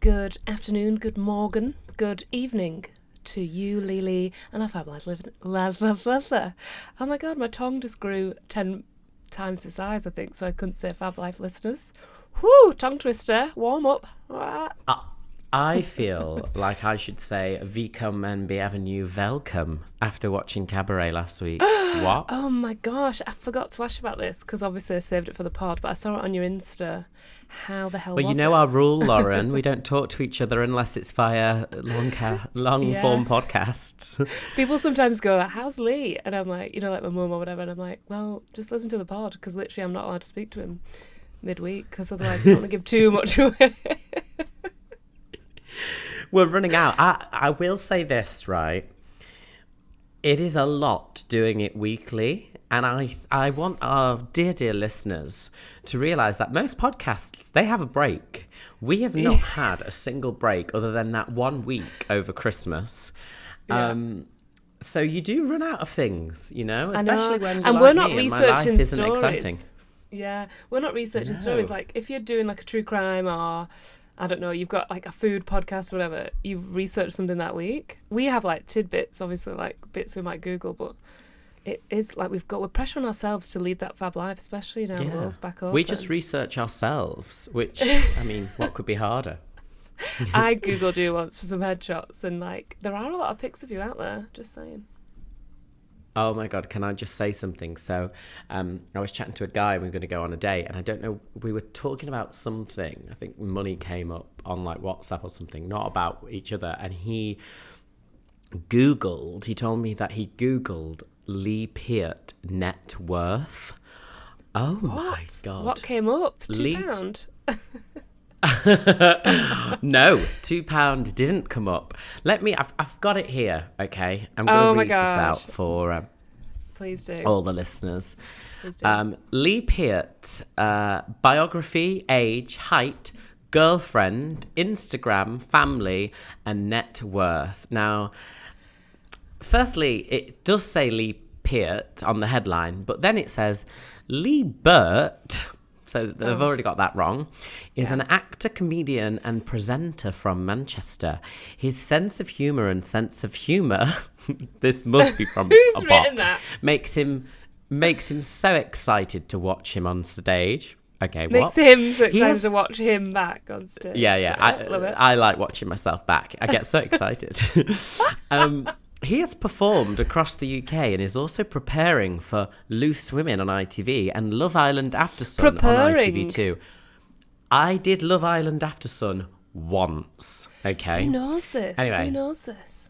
Good afternoon, good morning, good evening to you, Lily, and our fab life listener. Oh my god, my tongue just grew 10 times the size, I think, so I couldn't say fab life listeners. Whoo, tongue twister, warm up. I feel like I should say Vicom and bienvenue welcome after watching Cabaret last week. What? Oh my gosh, I forgot to ask you about this because obviously I saved it for the pod, but I saw it on your Insta. How the hell was it? Well, you know our rule, Lauren. We don't talk to each other unless it's via long-form podcasts. People sometimes go, how's Lee? And I'm like, like my mum or whatever, and I'm like, well, just listen to the pod because literally I'm not allowed to speak to him midweek because otherwise I don't want to give too much away. We're running out. I will say this, right? It is a lot doing it weekly. And I want our dear listeners to realise that most podcasts, they have a break. We have not had a single break other than that 1 week over Christmas. Yeah. So you do run out of things, I especially know. when you're and like we're not me researching and my life isn't stories. exciting. Yeah, we're not researching stories. Like if you're doing like a true crime or I don't know, you've got like a food podcast or whatever, you've researched something that week. We have like tidbits, obviously, like bits we might Google, but it is like we're pressuring ourselves to lead that fab life, especially now the world's back up. We just research ourselves, which, I mean, what could be harder? I Googled you once for some headshots and like there are a lot of pics of you out there, just saying. Oh my God, can I just say something? So I was chatting to a guy and we were going to go on a date and I don't know, we were talking about something. I think money came up on like WhatsApp or something, not about each other. And he told me that he Googled Lee Peart net worth. Oh my God. What came up? £2? No, £2 didn't come up. I've got it here, okay? I'm going to read this out for please do. all the listeners. Please do. Lee Peart, biography, age, height, girlfriend, Instagram, family, and net worth. Now, firstly, it does say Lee Peart on the headline, but then it says Lee Burt, so they've already got that wrong, is an actor, comedian, and presenter from Manchester. His sense of humour, this must be from Who's a written bot, that? makes him so excited to watch him on stage. Okay, Makes him so excited to watch him back on stage. Yeah. Love it. I like watching myself back. I get so excited. He has performed across the UK and is also preparing for Loose Women on ITV and Love Island After Sun on ITV2. I did Love Island After Sun once, okay? Who knows this? Anyway. Who knows this?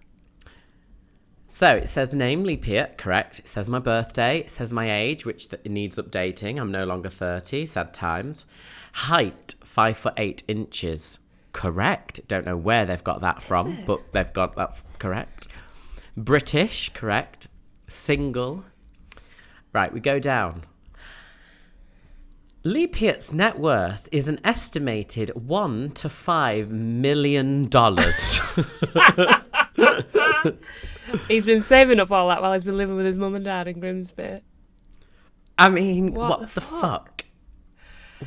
So it says name Lee Peart, correct. It says my birthday. It says my age, which needs updating. I'm no longer 30, sad times. Height, 5'8", correct. Don't know where they've got that from, but they've got that correct. British, correct. Single. Right, we go down. Lee Peart's net worth is an estimated $1 to $5 million. He's been saving up all that while he's been living with his mum and dad in Grimsby. I mean, what the fuck?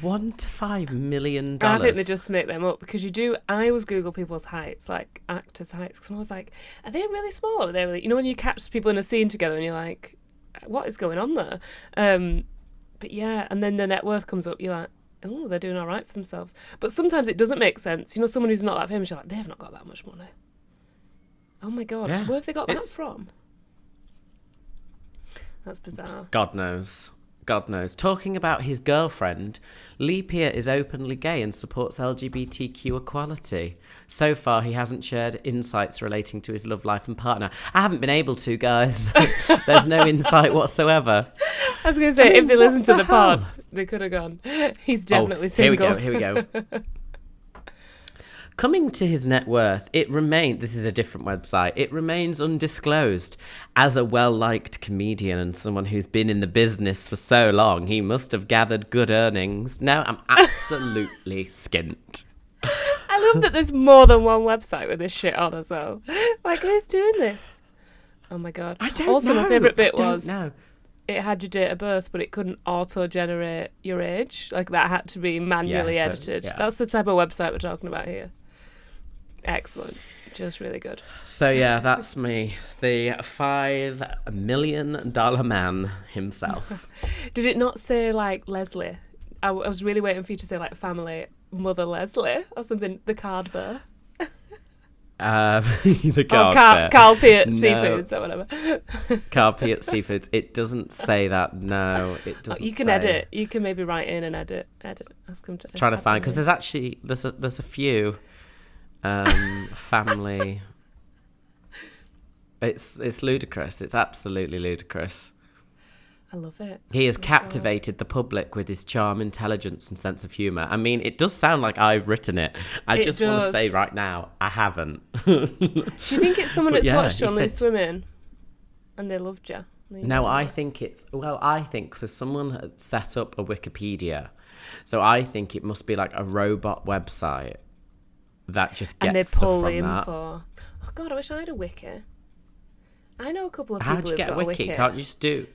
$1 to $5 million. I think they just make them up because I always Google people's heights, like actors' heights, because I was like, are they really small or are they really, when you catch people in a scene together and you're like, what is going on there? But yeah, and then the net worth comes up, you're like, oh, they're doing all right for themselves. But sometimes it doesn't make sense. Someone who's not that famous, you're like, they've not got that much money. Oh my God, yeah, where have they got that from? That's bizarre. God knows. Talking about his girlfriend, Lee Peart is openly gay and supports LGBTQ equality. So far, he hasn't shared insights relating to his love life and partner. I haven't been able to, guys. There's no insight whatsoever. I was going to say, if they listened to the pod, they could have gone, he's definitely single. Here we go. Coming to his net worth, this is a different website, it remains undisclosed. As a well-liked comedian and someone who's been in the business for so long, he must have gathered good earnings. No, I'm absolutely skint. I love that there's more than one website with this shit on as well. Like, who's doing this? Oh my God. I don't also, know. my favourite bit was know. It had your date of birth, but it couldn't auto-generate your age. Like, that had to be manually edited. Yeah. That's the type of website we're talking about here. Excellent. Just really good. So yeah, that's me, the $5 million man himself. Did it not say like Leslie? I was really waiting for you to say like family, Mother Leslie or something. The card bear. The card Carl Peart Seafoods or whatever. Carl Peart Seafoods. It doesn't say that. No, it doesn't. You can edit. You can maybe write in and edit. Ask them to. Trying to find, because there's a few family. It's ludicrous. It's absolutely ludicrous. I love it. He has captivated the public with his charm, intelligence, and sense of humour. I mean, it does sound like I've written it. I just want to say right now, I haven't. Do you think it's someone that's watched you on Loose Swimming and they loved you? No, I think so. Someone had set up a Wikipedia. So I think it must be like a robot website that just gets and they pull stuff from the that. info. Oh God, I wish I had a wiki. I know a couple of people How'd you get who've a got wiki? Can't you just do...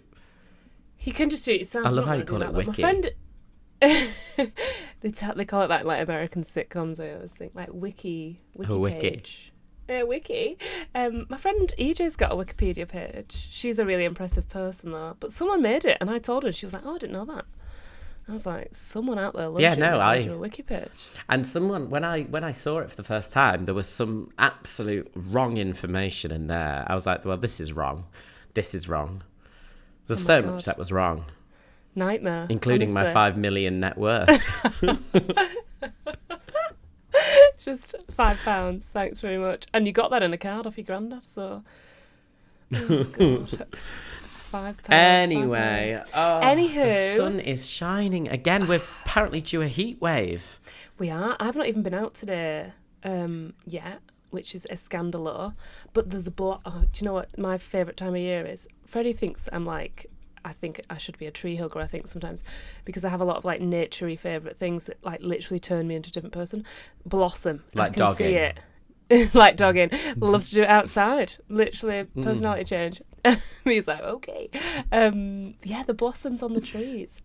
You can just do it yourself. I love how you call it wiki. My friend, they call it that like American sitcoms. I always think like wiki page. Wiki. My friend EJ's got a Wikipedia page. She's a really impressive person though. But someone made it, and I told her, and she was like, "Oh, I didn't know that." I was like, "Someone out there loves you do a wiki page." And someone, when I saw it for the first time, there was some absolute wrong information in there. I was like, "Well, this is wrong. This is wrong." There's so much that was wrong. Nightmare. Including honestly. my $5 million net worth. Just £5. Thanks very much. And you got that in a card off your granddad, so... Oh, God. £5. Anyway. Anywho. The sun is shining again. We're apparently due a heat wave. We are. I've not even been out today yet, which is a scandalo. But there's a do you know what my favourite time of year is? Freddie thinks I think I should be a tree hugger, I think, sometimes, because I have a lot of like nature-y favourite things that like literally turn me into a different person. Blossom. Like I can dogging. see it. Like dogging. Love to do it outside. Literally personality change. He's like, okay. Yeah, the blossoms on the trees.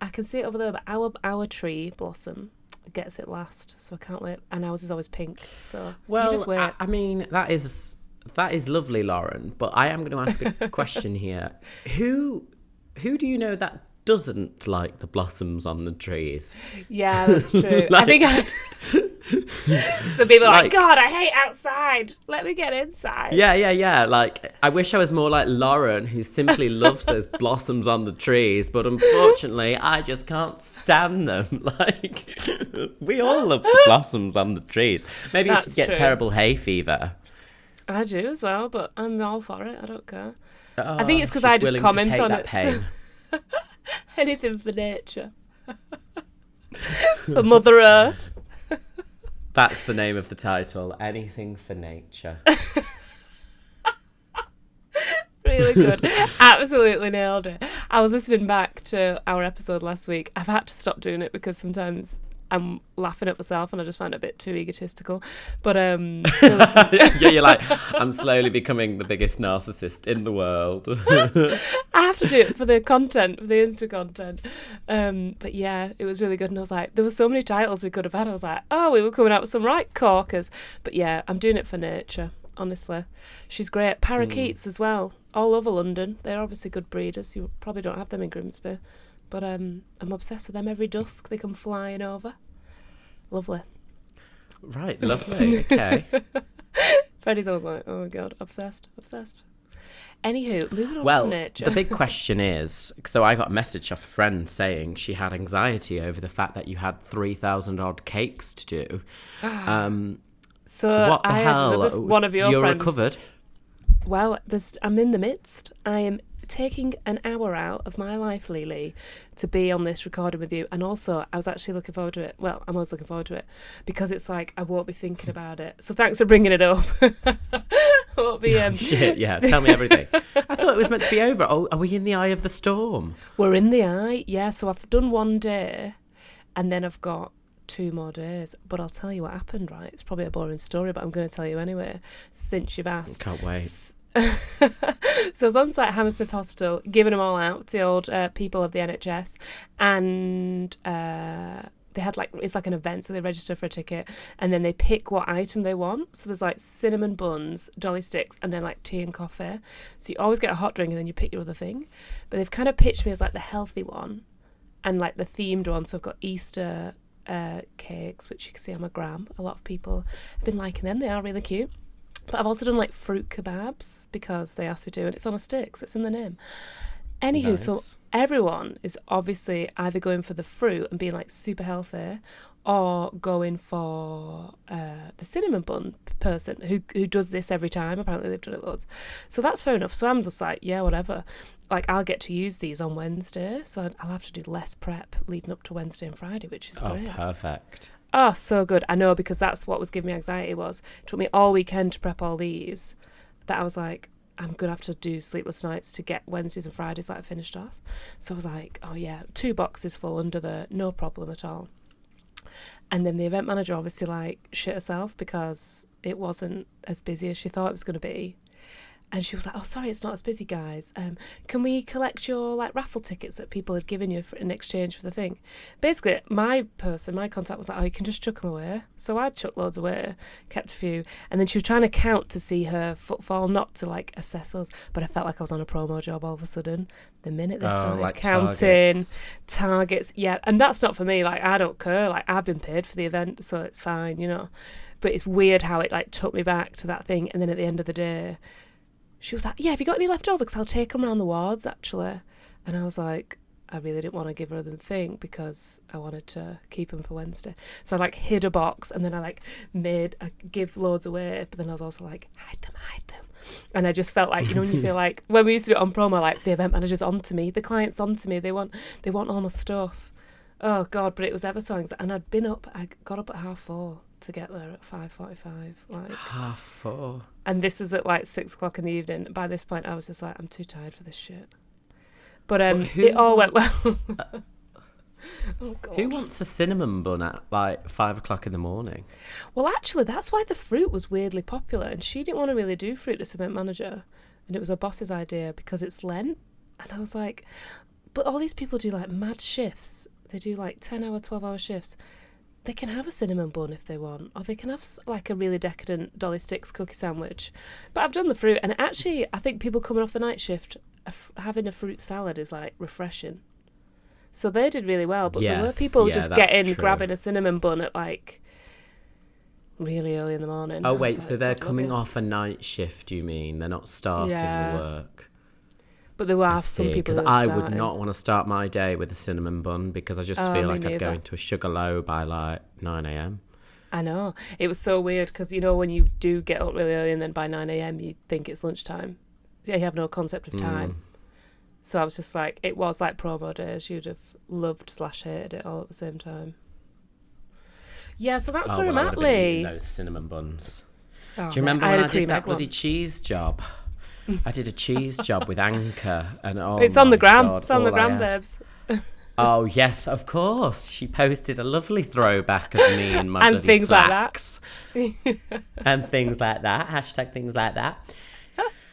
I can see it over there, but our tree blossom gets it last, so I can't wait. And ours is always pink, so you just wait. I mean, that is lovely, Lauren, but I am going to ask a question here. Who do you know that doesn't like the blossoms on the trees? Yeah, that's true. I think some people are like, God, I hate outside. Let me get inside. Yeah. Like, I wish I was more like Lauren, who simply loves those blossoms on the trees, but unfortunately, I just can't stand them. Like, we all love the blossoms on the trees. Maybe if you get terrible hay fever. I do as well, but I'm all for it. I don't care. I think it's because I just comment on it. Pain. So. Anything for nature. For Mother Earth. That's the name of the title. Anything for nature. Really good. Absolutely nailed it. I was listening back to our episode last week. I've had to stop doing it because sometimes I'm laughing at myself and I just find it a bit too egotistical. But yeah, you're like, I'm slowly becoming the biggest narcissist in the world. I have to do it for the content, for the Insta content. But yeah, it was really good. And I was like, there were so many titles we could have had. I was like, oh, we were coming out with some right corkers. But yeah, I'm doing it for nature, honestly. She's great. Parakeets as well, all over London. They're obviously good breeders. You probably don't have them in Grimsby. But I'm obsessed with them. Every dusk they come flying over. Lovely. Right, lovely. Okay. Freddie's always like, oh my God, obsessed. Anywho, moving on from nature. The big question is, so I got a message off a friend saying she had anxiety over the fact that you had 3,000 odd cakes to do. So what the I hell? had one of your You're friends. recovered? Well, I'm in the midst. I am taking an hour out of my life, Lily, to be on this recording with you. And also, I was actually looking forward to it. Well, I'm always looking forward to it because it's like I won't be thinking about it. So thanks for bringing it up. I won't be, Shit, yeah. Tell me everything. I thought it was meant to be over. Oh, are we in the eye of the storm? We're in the eye, yeah. So I've done one day and then I've got 2 more days. But I'll tell you what happened, right? It's probably a boring story, but I'm going to tell you anyway, since you've asked. Can't wait. So I was on site at Hammersmith Hospital, giving them all out to the old people of the NHS, and they had like, it's like an event, so they register for a ticket and then they pick what item they want. So there's like cinnamon buns, dolly sticks, and then like tea and coffee. So you always get a hot drink and then you pick your other thing. But they've kind of pitched me as like the healthy one and like the themed one. So I've got Easter cakes, which you can see on my gram. A lot of people have been liking them. They are really cute. But I've also done like fruit kebabs because they asked me to, and it's on a stick, so it's in the name. Anywho, Nice. so everyone is obviously either going for the fruit and being like super healthy, or going for the cinnamon bun person who does this every time. Apparently they've done it loads. So that's fair enough. So I'm just like, yeah, whatever. Like, I'll get to use these on Wednesday, so I'll have to do less prep leading up to Wednesday and Friday, which is great. Oh, perfect. Oh, so good. I know, because that's what was giving me anxiety. Was it took me all weekend to prep all these, that I was like, I'm going to have to do sleepless nights to get Wednesdays and Fridays like finished off. So I was like, oh yeah, 2 boxes full under the, no problem at all. And then the event manager obviously like shit herself because it wasn't as busy as she thought it was going to be. And she was like, oh, sorry, it's not as busy, guys. Can we collect your like raffle tickets that people had given you in exchange for the thing? Basically, my contact was like, oh, you can just chuck them away. So I chucked loads away, kept a few. And then she was trying to count to see her footfall, not to like assess us. But I felt like I was on a promo job all of a sudden. The minute they started like counting targets. Yeah, and that's not for me. Like, I don't care. Like, I've been paid for the event, so it's fine, you know. But it's weird how it like took me back to that thing. And then at the end of the day, she was like, yeah, have you got any left over? Because I'll take them around the wards, actually. And I was like, I really didn't want to give her the thing because I wanted to keep them for Wednesday. So I like hid a box, and then I like I give loads away. But then I was also like, hide them. And I just felt like, you know, when you feel like, when we used to do it on promo, like the event manager's onto me, the client's onto me, they want all my stuff. Oh God, but it was ever so anxiety. And I got up at 4:30 to get there at 5:45. Like 4:30. And this was at like 6:00 in the evening. By this point, I was just like, I'm too tired for this shit. But it all went well. Oh God. Who wants a cinnamon bun at like 5:00 in the morning? Well, actually, that's why the fruit was weirdly popular, and she didn't want to really do fruit, this event manager, and it was her boss's idea because it's Lent. And I was like, but all these people do like mad shifts. They do like 10-hour, 12-hour shifts. They can have a cinnamon bun if they want, or they can have like a really decadent Dolly Sticks cookie sandwich. But I've done the fruit, and actually, I think people coming off the night shift, having a fruit salad is like refreshing. So they did really well, but there were people just grabbing a cinnamon bun at like really early in the morning. Oh wait, like, so they're coming off a night shift, you mean? They're not starting the work? But there were some people because I would not want to start my day with a cinnamon bun because I just feel like I'd go into a sugar low by like 9 a.m. I know. It was so weird because, you know, when you do get up really early and then by 9 a.m. you think it's lunchtime. Yeah, you have no concept of time. So I was just like, it was like promo days. You'd have loved/hated it all at the same time. Yeah, so that's where I'm at, Lee. Those cinnamon buns. Oh, do you remember man, when I did that bloody cheese job? I did a cheese job with Anchor, and it's on the gram. God, it's on the gram, babes. Oh yes, of course. She posted a lovely throwback of me and my and bloody things slacks. like that, and things like that. Hashtag things like that.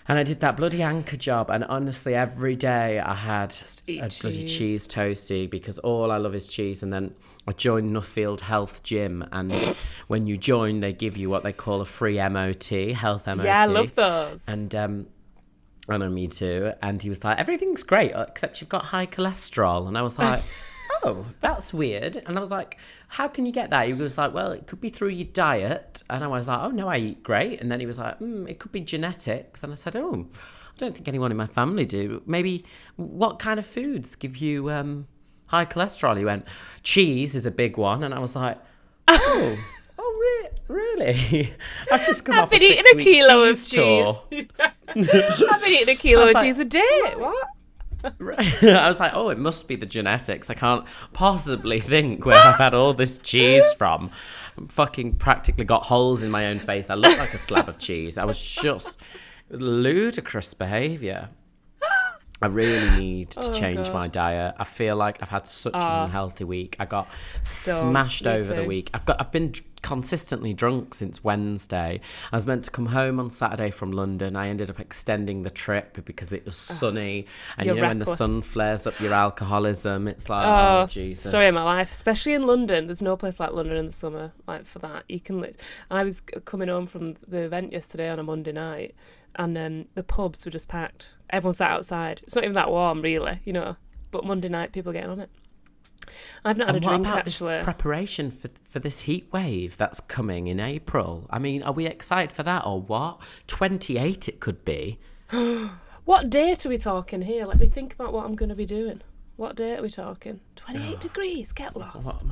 And I did that bloody Anchor job, and honestly, every day I had a bloody cheese toastie because all I love is cheese. And then I joined Nuffield Health Gym, and when you join, they give you what they call a free MOT, health MOT. Yeah, I love those. And I know, me too. And he was like, everything's great except you've got high cholesterol. And I was like, oh, that's weird. And I was like, how can you get that? He was like, well, it could be through your diet. And I was like, oh, no, I eat great. And then he was like, it could be genetics. And I said, oh, I don't think anyone in my family do. Maybe what kind of foods give you high cholesterol? He went, cheese is a big one. And I was like, oh, really? I've just come off a 6-week kilo of cheese tour. I've been eating a kilo of cheese a day. What? Right. I was like, oh, it must be the genetics. I can't possibly think where I've had all this cheese from. I'm fucking practically got holes in my own face. I look like a slab of cheese. I was just ludicrous behaviour. I really need to change my diet. I feel like I've had such an unhealthy week. I got smashed over the week. I've been consistently drunk since Wednesday. I was meant to come home on Saturday from London. I ended up extending the trip because it was sunny. And you know, when the sun flares up your alcoholism, it's like, oh Jesus. Story of my life. Especially in London. There's no place like London in the summer, like for that. You can. I was coming home from the event yesterday on a Monday night, and the pubs were just packed. Everyone sat outside. It's not even that warm, really, you know. But Monday night, people are getting on it. I've not had a drink, what about actually. this preparation for this heat wave that's coming in April? I mean, are we excited for that or what? 28 it could be. What date are we talking here? Let me think about what I'm going to be doing. What date are we talking? 28 degrees, get lost. What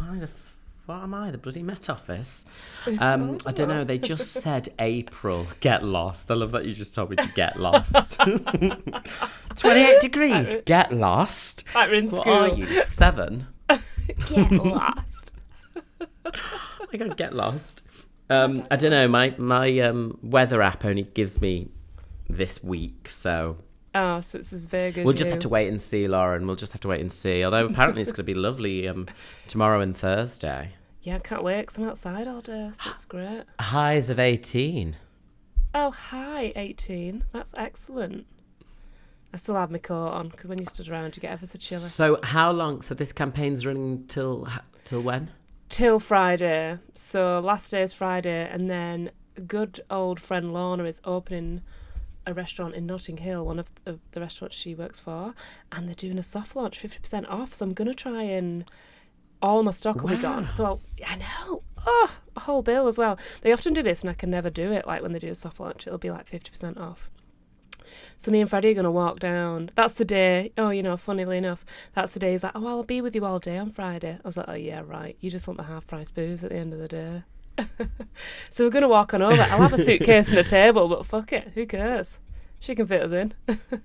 am I, the bloody Met Office? I don't know, they just said April, get lost. I love that you just told me to get lost. 28 degrees, get lost. Like we're in school. What are you, 7? Get lost. Oh my God, get lost. I don't know, my weather app only gives me this week, so... Oh, so it's as vague as We'll just have to wait and see, Lauren. We'll just have to wait and see. Although apparently it's going to be lovely tomorrow and Thursday. Yeah, I can't wait because I'm outside all day, so it's great. Highs of 18. Oh, hi, 18. That's excellent. I still have my coat on because when you stood around, you get ever so chilly. So how long? So this campaign's running till when? Till Friday. So last day is Friday, and then good old friend Lorna is opening a restaurant in Notting Hill, one of the restaurants she works for, and they're doing a soft launch, 50% off. So I'm going to try and all my stock will be gone. So I know. Oh, a whole bill as well. They often do this and I can never do it. Like when they do a soft launch, it'll be like 50% off. So me and Freddie are going to walk down. That's the day. Oh, you know, funnily enough, that's the day he's like, oh, I'll be with you all day on Friday. I was like, oh, yeah, right. You just want the half price booze at the end of the day. So we're going to walk on over. I'll have a suitcase and a table, but fuck it. Who cares? She can fit us in.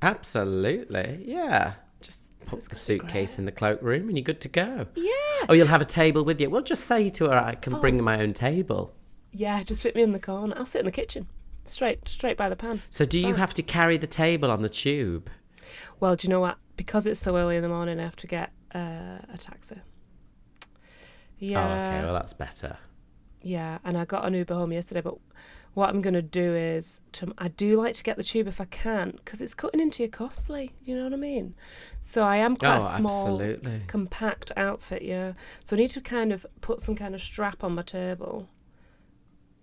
Absolutely. Yeah. Just put the suitcase in the cloakroom and you're good to go. Yeah. Oh, you'll have a table with you. Well, just say to her, I can bring my own table. Yeah, just fit me in the corner. I'll sit in the kitchen. Straight by the pan. So do you have to carry the table on the tube? Well, do you know what? Because it's so early in the morning, I have to get a taxi. Yeah. Oh, okay. Well, that's better. Yeah, and I got an Uber home yesterday, but what I'm going to do is, I do like to get the tube if I can, because it's cutting into your costly, you know what I mean? So I am quite a small, compact outfit, yeah. So I need to kind of put some kind of strap on my table,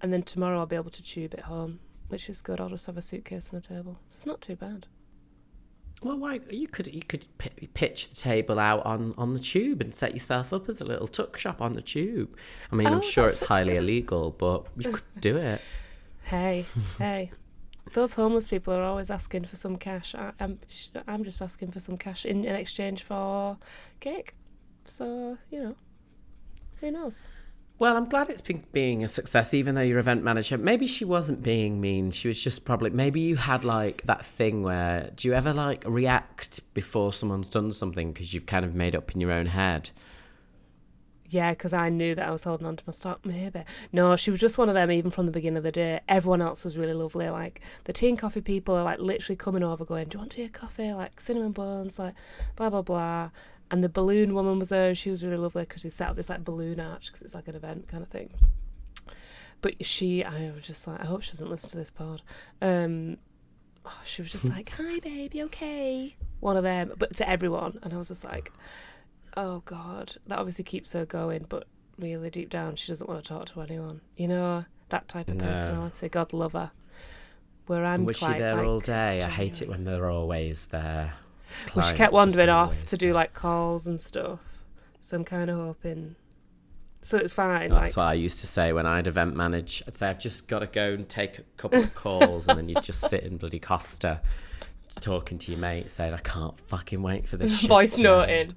and then tomorrow I'll be able to tube it home, which is good. I'll just have a suitcase and a table. So it's not too bad. Well, why you could pitch the table out on the tube and set yourself up as a little tuck shop on the tube. I mean, I'm sure it's highly illegal, but you could do it. Hey, those homeless people are always asking for some cash. I'm just asking for some cash in exchange for cake. So, you know, who knows? Well, I'm glad it's been being a success, even though your event manager, maybe she wasn't being mean. She was just probably, maybe you had like that thing where, do you ever like react before someone's done something because you've kind of made up in your own head? Yeah, because I knew that I was holding on to my stock, maybe. No, she was just one of them even from the beginning of the day. Everyone else was really lovely. Like, the tea and coffee people are like literally coming over going, do you want tea and coffee? Like, cinnamon buns, like, blah, blah, blah. And the balloon woman was there. She was really lovely because she set up this like balloon arch because it's like an event kind of thing. But I was just like, I hope she doesn't listen to this pod. She was just like, hi, babe, you okay? One of them, but to everyone. And I was just like, oh, God. That obviously keeps her going, but really deep down, she doesn't want to talk to anyone. You know, that type of personality. God love her. Where I'm was she there all day? I hate it when they're always there. Well, she kept wandering off to do like calls and stuff, so I'm kind of hoping. So it's fine. That's what I used to say when I'd event manage. I'd say I've just got to go and take a couple of calls, and then you'd just sit in bloody Costa, talking to your mate, saying I can't fucking wait for this. Voice noting.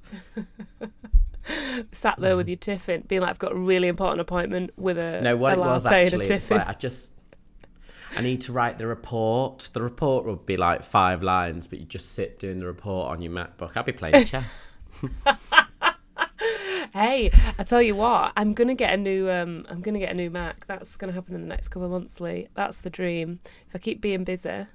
Sat there with your tiffin, being like, I've got a really important appointment with a. No, what it was actually, it's like I need to write the report. The report would be like 5 lines, but you just sit doing the report on your MacBook. I'd be playing chess. Hey, I tell you what, I'm gonna get a new Mac. That's gonna happen in the next couple of months, Lee. That's the dream. If I keep being busy.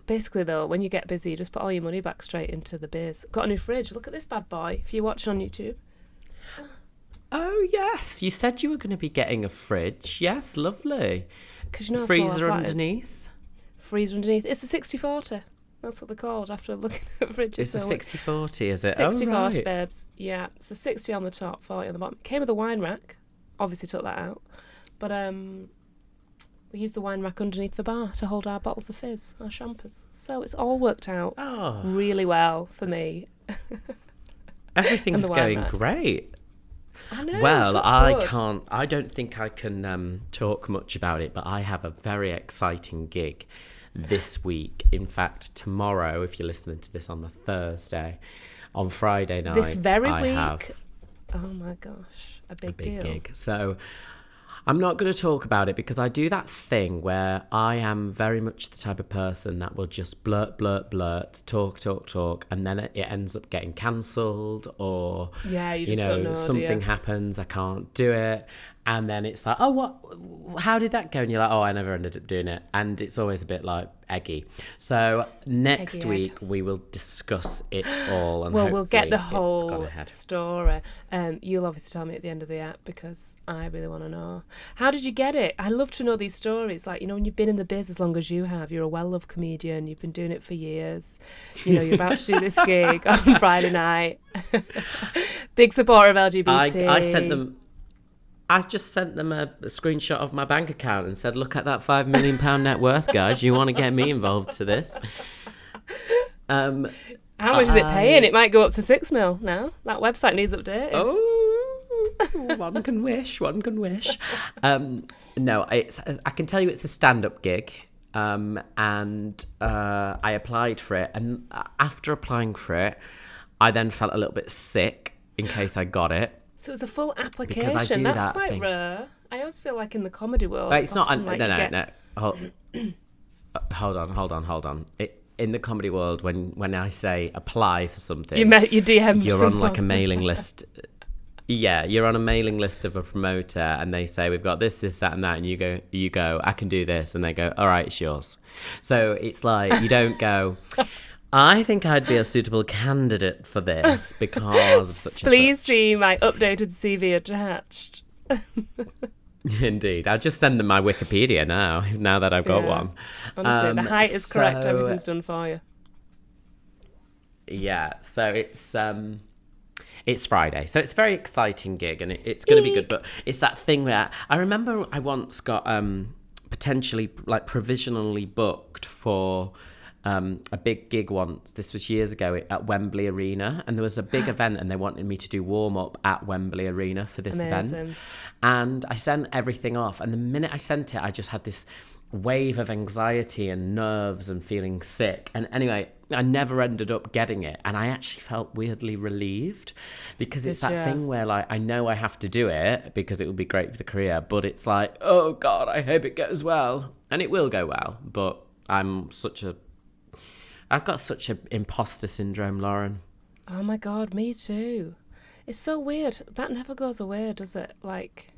Basically, though, when you get busy, you just put all your money back straight into the biz. Got a new fridge. Look at this bad boy. If you're watching on YouTube. Oh, yes. You said you were going to be getting a fridge. Yes, lovely. Because you know how small our Freezer flat is. underneath. Freezer underneath. It's a 60/40. That's what they're called after looking at fridges. It's a 60/40, is it? 60/40, right. babes. Yeah, it's a 60 on the top, 40 on the bottom. It came with a wine rack. Obviously took that out. But we use the wine rack underneath the bar to hold our bottles of fizz, our champers. So it's all worked out really well for me. Everything's going great. I know. Well, I don't think I can talk much about it, but I have a very exciting gig this week. In fact, tomorrow, if you're listening to this on the Thursday, on Friday night, this very week. Have oh my gosh, a big deal. Gig. So I'm not going to talk about it because I do that thing where I am very much the type of person that will just blurt, talk, and then it ends up getting cancelled, or you just don't know, something happens, I can't do it, and then it's like, how did that go? And you're like, I never ended up doing it, and it's always a bit like eggy. So next week we will discuss it all, and we'll get the whole story. You'll obviously tell me at the end of the app because I really want to know. How did you get it? I love to know these stories. Like, when you've been in the biz as long as you have, you're a well-loved comedian, you've been doing it for years. You're about to do this gig on Friday night. Big supporter of LGBT. I just sent them a screenshot of my bank account and said, look at that £5 million net worth, guys. You want to get me involved to this? How much is it paying? It might go up to 6 mil now. That website needs updating. Oh, one can wish. No, I can tell you it's a stand-up gig. And I applied for it. And after applying for it, I then felt a little bit sick in case I got it. So it was a full application. That's quite rare. I always feel like in the comedy world, it's not. No. Hold on. In the comedy world, when I say apply for something, you DM. You're on like a mailing list. Yeah, you're on a mailing list of a promoter, and they say we've got this, that, and that, and you go, I can do this, and they go, all right, it's yours. So it's like you don't go. I think I'd be a suitable candidate for this because of such Please see my updated CV attached. Indeed. I'll just send them my Wikipedia now that I've got one. Honestly, the height is correct. Everything's done for you. Yeah, so it's Friday. So it's a very exciting gig, and it's going to be good. But it's that thing where I remember I once got potentially like provisionally booked for a big gig once. This was years ago at Wembley Arena, and there was a big event, and they wanted me to do warm-up at Wembley Arena for this event. And I sent everything off, and the minute I sent it, I just had this wave of anxiety and nerves and feeling sick. And anyway, I never ended up getting it, and I actually felt weirdly relieved because it's that thing where like I know I have to do it because it will be great for the career, but it's like, oh God, I hope it goes well, and it will go well, but I've got such an imposter syndrome, Lauren. Oh my God, me too. It's so weird. That never goes away, does it? Like,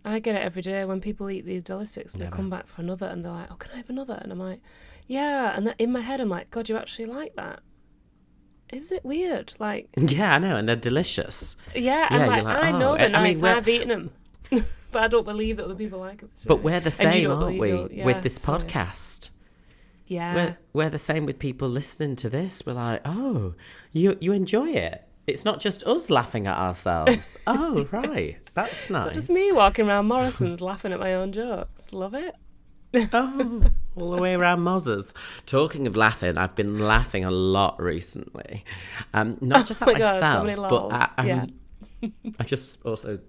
I get it every day when people eat these Delicics and they come back for another and they're like, oh, can I have another? And I'm like, yeah. And in my head, I'm like, God, you actually like that? Is it weird? Like, yeah, I know. And they're delicious. Yeah. And like, I know they're nice. I've eaten them. But I don't believe that other people like them. But we're the same, aren't we? With this podcast. Yeah. We're the same with people listening to this. We're like, oh, you enjoy it. It's not just us laughing at ourselves. Oh, right. That's nice. Not just me walking around Morrison's laughing at my own jokes. Love it. Oh, all the way around Mozzers. Talking of laughing, I've been laughing a lot recently. Not just at myself, but I just also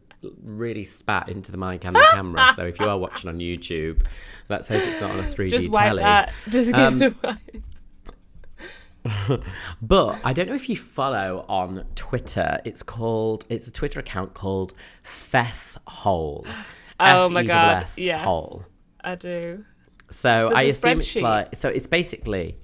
really spat into the mic and the camera. So if you are watching on YouTube, let's hope it's not on a 3D just wipe telly. That. Just give it a wipe. But I don't know if you follow on Twitter. It's a Twitter account called Fess Hole. Oh my God! Fess Yes, Hole. I do. So I assume it's like. So it's basically.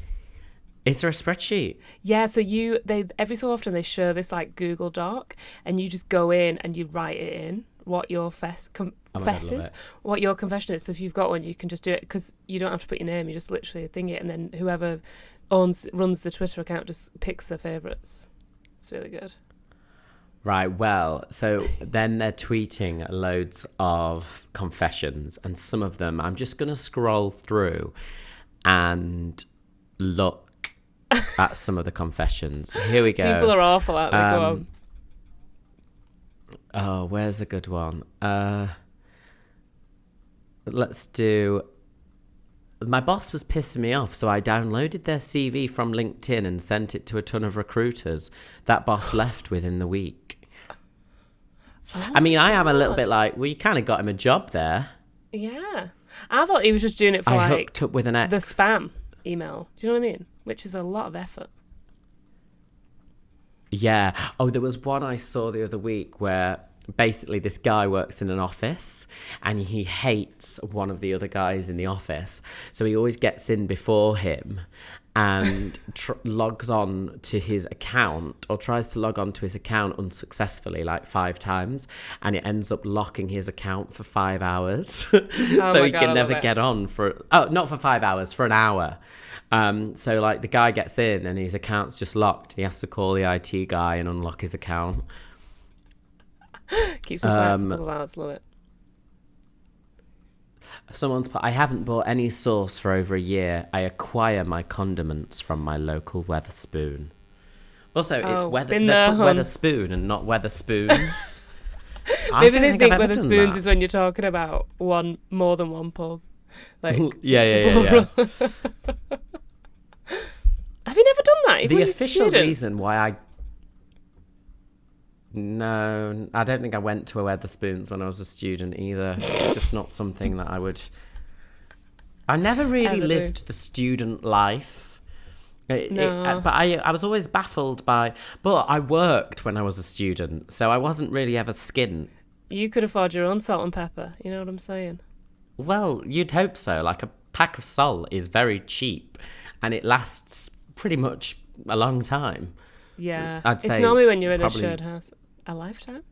Is there a spreadsheet? Yeah. So they every so often they show this like Google Doc, and you just go in and you write it in what your fess is, what your confession is. So if you've got one, you can just do it because you don't have to put your name. You just literally thing it, and then whoever runs the Twitter account just picks their favourites. It's really good. Right, well, so then they're tweeting loads of confessions, and some of them I'm just going to scroll through and look at some of the confessions. Here we go. People are awful, aren't they? Go on. Oh, where's a good one? Let's do... My boss was pissing me off, so I downloaded their CV from LinkedIn and sent it to a ton of recruiters. That boss left within the week. Oh, I mean, I am a little bit like, well, you kind of got him a job there. Yeah. I thought he was just doing it for I hooked up with an ex. the spam email. Do you know what I mean? Which is a lot of effort. Yeah. Oh, there was one I saw the other week where basically this guy works in an office and he hates one of the other guys in the office. So he always gets in before him and logs on to his account, or tries to log on to his account unsuccessfully like 5 times, and it ends up locking his account for 5 hours. So he can never get on for... Oh, not for 5 hours, for an hour. So like the guy gets in and his account's just locked. He has to call the IT guy and unlock his account. Keeps them quiet for a couple of hours, love it. Someone's put, I haven't bought any sauce for over a year. I acquire my condiments from my local Weatherspoon. Also, it's Weatherspoon and not Weatherspoons. Maybe they think Weatherspoons is when you're talking about more than one pub. Like, yeah. Have you never done that? Even the official reason why I... No, I don't think I went to a Weatherspoons when I was a student either. It's just not something that I would... I never really lived the student life. But I was always baffled by... But I worked when I was a student, so I wasn't really ever skint. You could afford your own salt and pepper, you know what I'm saying? Well, you'd hope so. Like, a pack of salt is very cheap, and it lasts pretty much a long time. Yeah. I'd say it's normally when you're in a shared house. A lifetime?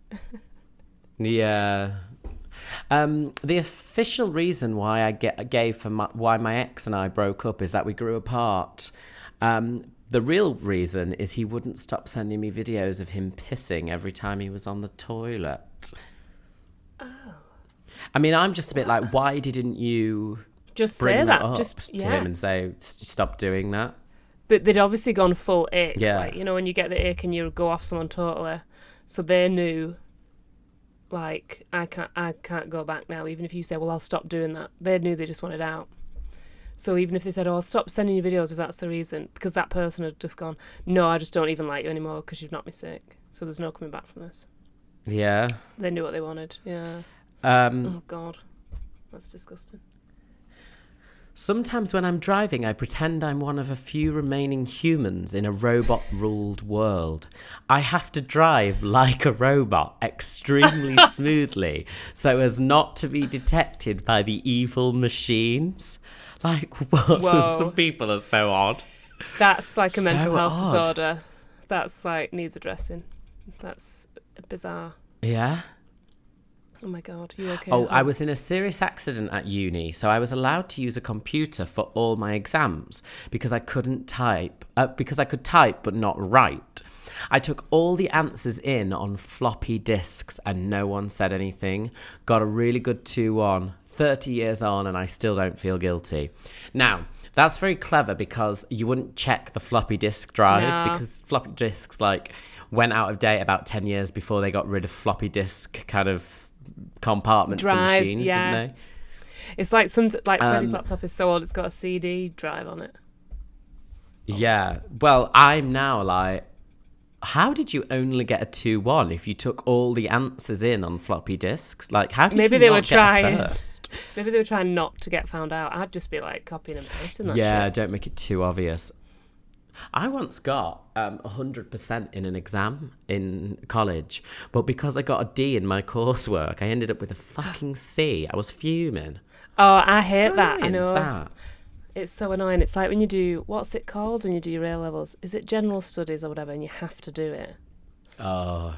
Yeah. The official reason why I gave for why my ex and I broke up is that we grew apart. The real reason is he wouldn't stop sending me videos of him pissing every time he was on the toilet. Oh. I mean, I'm just a bit like, why didn't you just bring say that that up to him and say, stop doing that? But they'd obviously gone full ick. Yeah. Like, you know, when you get the ick and you go off someone totally. So they knew, like, I can't go back now. Even if you say, well, I'll stop doing that. They knew they just wanted out. So even if they said, oh, I'll stop sending you videos if that's the reason, because that person had just gone, no, I just don't even like you anymore because you've knocked me sick. So there's no coming back from this. Yeah. They knew what they wanted. Yeah. Oh, God. That's disgusting. Sometimes when I'm driving, I pretend I'm one of a few remaining humans in a robot-ruled world. I have to drive like a robot extremely smoothly so as not to be detected by the evil machines. Like, what? Whoa. Some people are so odd. That's like a mental health odd. disorder. That's like needs addressing. That's bizarre. Yeah? Oh my God, you okay? Oh, I was in a serious accident at uni, so I was allowed to use a computer for all my exams because I couldn't type, because I could type but not write. I took all the answers in on floppy disks and no one said anything. Got a really good 2-1, 30 years on, and I still don't feel guilty. Now, that's very clever because you wouldn't check the floppy disk drive because floppy disks like went out of date about 10 years before they got rid of floppy disk kind of compartments and machines, didn't they? It's like Freddie's laptop is so old it's got a CD drive on it. Yeah. Well, I'm now like, how did you only get a 2-1 if you took all the answers in on floppy disks? Like, how did Maybe you they not were get trying first? Maybe they were trying not to get found out. I'd just be like copying and pasting that Yeah, shit. don't make it too obvious. I once got 100% in an exam in college, but because I got a D in my coursework, I ended up with a fucking C. I was fuming. Oh, I hate that. I How know. that? It's so annoying. It's like when you do, what's it called when you do your A-levels? Is it general studies or whatever, and you have to do it? Oh,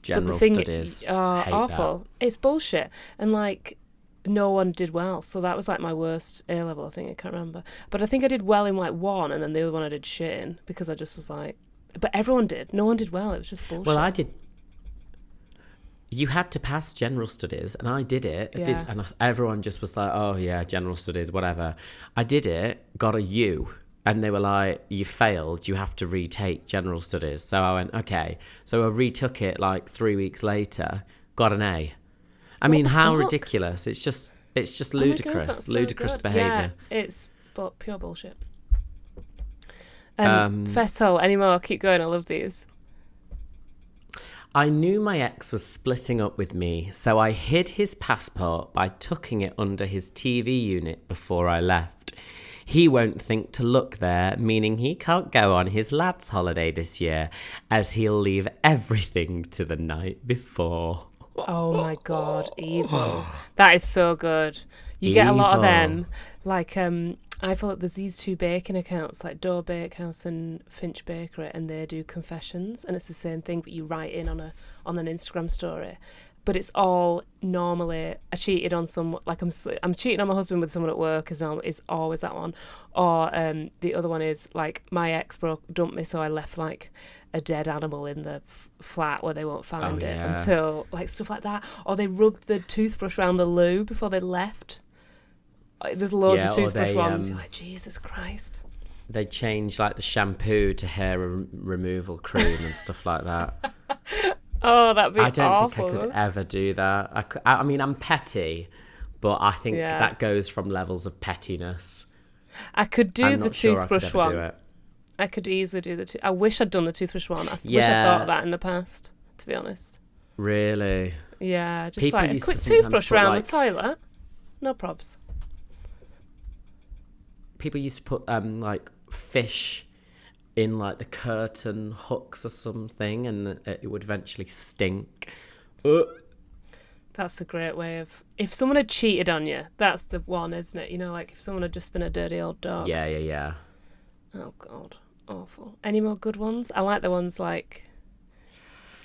general But studies. Hate awful. that. It's bullshit. And like, no one did well. So that was like my worst A-level, I think. I can't remember. But I think I did well in like one, and then the other one I did shit in because I just was like... But everyone did. No one did well. It was just bullshit. Well, You had to pass general studies, and I did it. I Yeah. did, and everyone just was like, "Oh yeah, general studies, whatever." I did it, got a U, and they were like, "You failed. You have to retake general studies." So I went, "Okay." So I retook it like 3 weeks later, got an A. I mean, the how fuck? ridiculous! It's just Oh my God, ludicrous, that's so ludicrous good. behaviour. Yeah, it's but pure bullshit. Um, Fessel, any more? Keep going. I love these. I knew my ex was splitting up with me, so I hid his passport by tucking it under his TV unit before I left. He won't think to look there, meaning he can't go on his lad's holiday this year, as he'll leave everything to the night before. Oh my God, evil. That is so good. You get a lot of them. Like, I thought there's these two baking accounts, like Dough Bakehouse and Finch Bakery, and they do confessions, and it's the same thing, but you write in on an Instagram story. But it's all normally I cheated on someone, like I'm cheating on my husband with someone at work is always that one, or the other one is like my ex dumped me, so I left like a dead animal in the flat where they won't find it until like stuff like that, or they rubbed the toothbrush around the loo before they left. There's loads of toothbrush ones. You're like, Jesus Christ. They change like the shampoo to hair removal cream and stuff like that. Oh, that'd be awful. I don't think I could ever do that. I mean, I'm petty, but I think that goes from levels of pettiness. I could do the toothbrush one. Do it. I could easily do I wish I'd done the toothbrush one. I wish I'd thought of that in the past, to be honest. Really? Yeah, just People like a used quick to sometimes toothbrush put, around like, the toilet. No probs. People used to put like fish in like the curtain hooks or something, and it would eventually stink. That's a great way of... If someone had cheated on you, that's the one, isn't it? You know, like if someone had just been a dirty old dog. Yeah. Oh, God. Awful. Any more good ones? I like the ones like...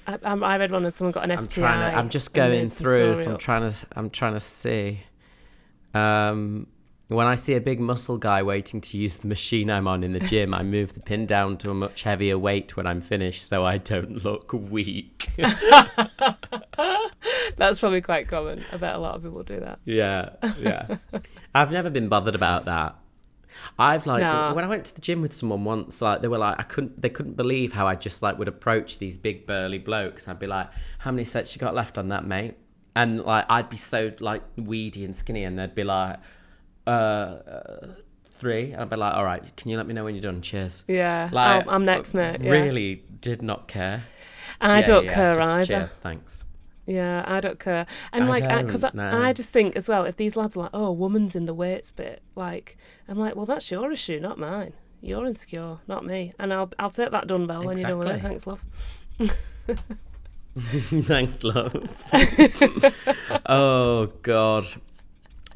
I read one and someone got an STI. I'm just going through, so I'm trying to see. When I see a big muscle guy waiting to use the machine I'm on in the gym, I move the pin down to a much heavier weight when I'm finished so I don't look weak. That's probably quite common. I bet a lot of people do that. Yeah. I've never been bothered about that. When I went to the gym with someone once, like they were like, they couldn't believe how I just like would approach these big burly blokes. I'd be like, "How many sets you got left on that, mate?" And like I'd be so like weedy and skinny, and they'd be like, 3. And I'd be like, "All right, can you let me know when you're done? Cheers." Yeah, like, I'm next, mate. Yeah. Really did not care. I don't care either. Cheers, thanks. Yeah, I don't care. And because I just think as well, if these lads are like, "Oh, woman's in the weights bit," like I'm like, well, that's your issue, not mine. You're insecure, not me. And I'll take that dumbbell when you're done with it. Thanks, love. Thanks, love. Oh God.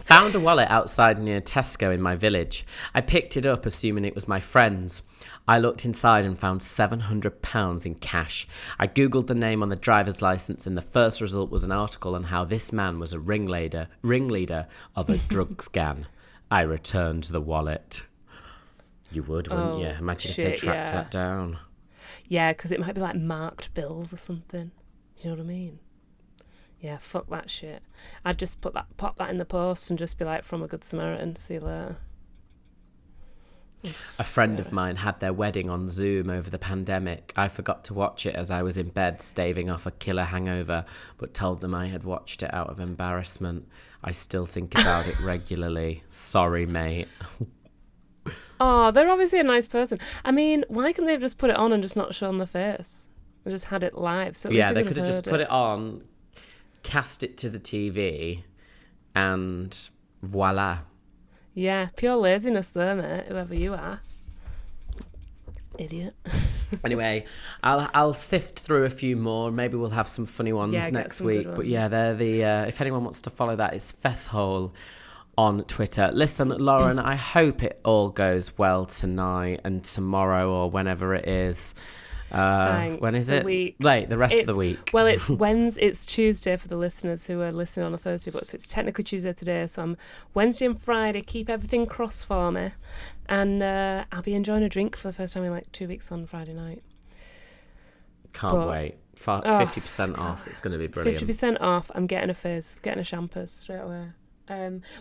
Found a wallet outside near Tesco in my village. I picked it up assuming it was my friend's. I looked inside and found £700 in cash. I googled the name on the driver's license, and the first result was an article on how this man was a ringleader of a drugs gang. I returned the wallet. You would, wouldn't you? Imagine if they tracked that down. Yeah, because it might be like marked bills or something. Do you know what I mean? Yeah, fuck that shit. I'd just pop that in the post and just be like, from a Good Samaritan, see you later. A friend of mine had their wedding on Zoom over the pandemic. I forgot to watch it as I was in bed staving off a killer hangover, but told them I had watched it out of embarrassment. I still think about it regularly. Sorry, mate. Oh, they're obviously a nice person. I mean, why couldn't they have just put it on and just not shown the face? They just had it live. So yeah, they could have just put it on, cast it to the TV, and voila. Yeah, pure laziness there, mate, whoever you are. Idiot. Anyway, I'll sift through a few more. Maybe we'll have some funny ones next week. But yeah, they're the if anyone wants to follow that, it's Fesshole on Twitter. Listen, Lauren, I hope it all goes well tonight and tomorrow or whenever it is. Thanks. When is it? The rest of the week. Well, it's Tuesday for the listeners who are listening on a Thursday, but so it's technically Tuesday today. So I'm Wednesday and Friday. Keep everything crossed for me, and I'll be enjoying a drink for the first time in like 2 weeks on Friday night. Can't wait. 50% off. It's going to be brilliant. 50% off. I'm getting a fizz, getting a champers straight away.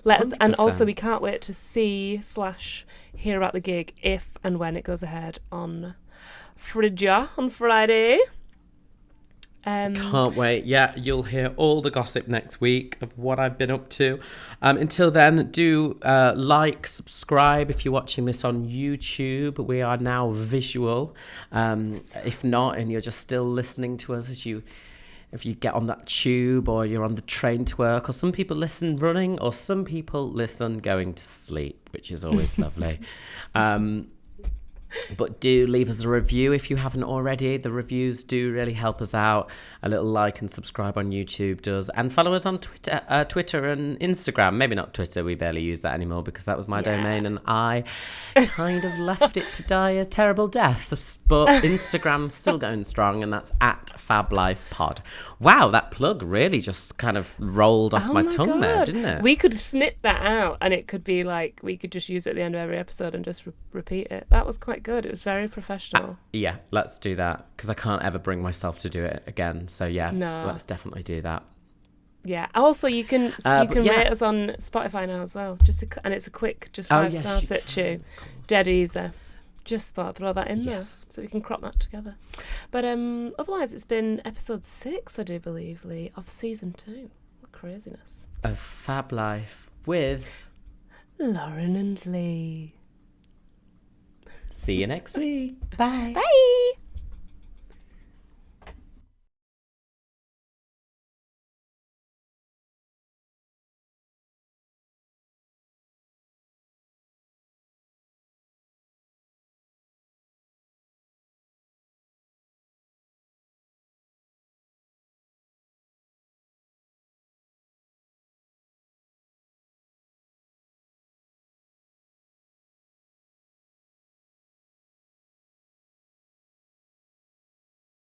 Let us, and also we can't wait to see/hear about the gig if and when it goes ahead on Fridja on Friday. Can't wait. Yeah, you'll hear all the gossip next week of what I've been up to. Until then, do like, subscribe if you're watching this on YouTube. We are now visual. If not, and you're just still listening to us if you get on that tube or you're on the train to work, or some people listen running, or some people listen going to sleep, which is always lovely. But do leave us a review if you haven't already. The reviews do really help us out. A little like and subscribe on YouTube does. And follow us on Twitter and Instagram. Maybe not Twitter. We barely use that anymore because that was my domain and I kind of left it to die a terrible death. But Instagram's still going strong, and that's @FabLifePod. Wow, that plug really just kind of rolled off my tongue there, didn't it? We could snip that out and it could be like, we could just use it at the end of every episode and just repeat it. That was quite good. It was very professional. Yeah, let's do that because I can't ever bring myself to do it again. So yeah, let's definitely do that. Yeah. Also, you can rate us on Spotify now as well. And it's a quick, just 5-star sit-chew. Dead easy. Just thought I'd throw that in there so we can crop that together. But otherwise, it's been episode 6, I do believe, Lee, of season 2. What craziness. Of Fab Life with Lauren and Lee. See you next week. Bye. Bye.